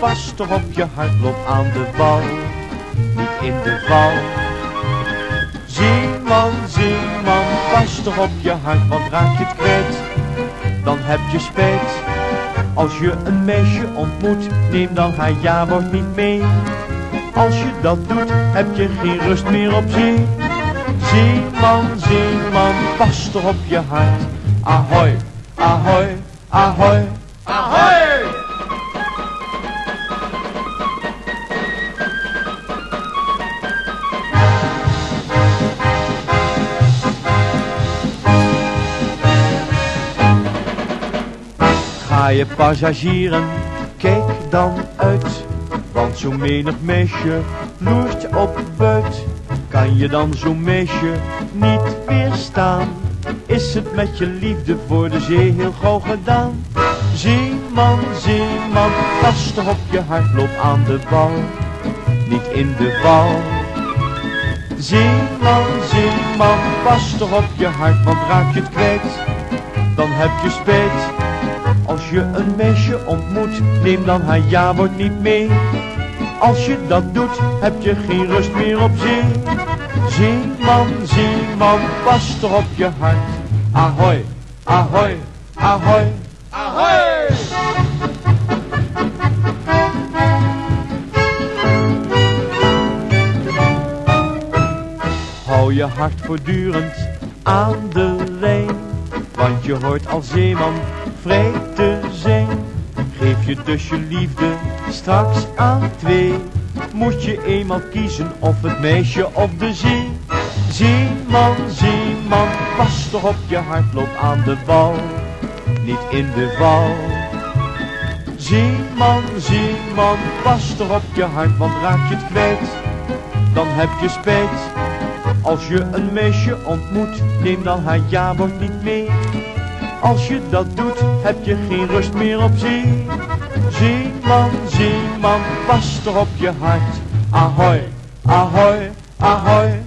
pas toch op je hart, loop aan de wal, niet in de val. Zeeman, pas toch op je hart, want raak je het kwijt, dan heb je spijt. Als je een meisje ontmoet, neem dan haar ja-woord niet mee. Als je dat doet, heb je geen rust meer op zee. Zeeman, pas toch op je hart. Ahoy, ahoy, ahoy, ahoy! Ga je passagieren, kijk dan uit, want zo'n menig meisje loert je op buit. Kan je dan zo'n meisje niet weerstaan? Is het met je liefde voor de zee heel gauw gedaan? Zeeman, pas toch op je hart, loop aan de wal, niet in de val. Zeeman, pas toch op je hart, want raak je het kwijt, dan heb je spijt. Als je een meisje ontmoet, neem dan haar ja-woord niet mee. Als je dat doet, heb je geen rust meer op zee. Zeeman, pas toch op je hart. Ahoy, ahoy, ahoy, ahoy! Hou je hart voortdurend aan de lijn, want je hoort als zeeman vrij te zijn. Geef je dus je liefde straks aan twee, moet je eenmaal kiezen of het meisje of de zee. Zeeman, pas toch op je hart, loop aan de wal, niet in de val. Zeeman, pas toch op je hart, want raak je het kwijt, dan heb je spijt. Als je een meisje ontmoet, neem dan haar ja-woord niet mee. Als je dat doet, heb je geen rust meer op zee. Zeeman, pas toch op je hart. Ahoy, ahoy, ahoy.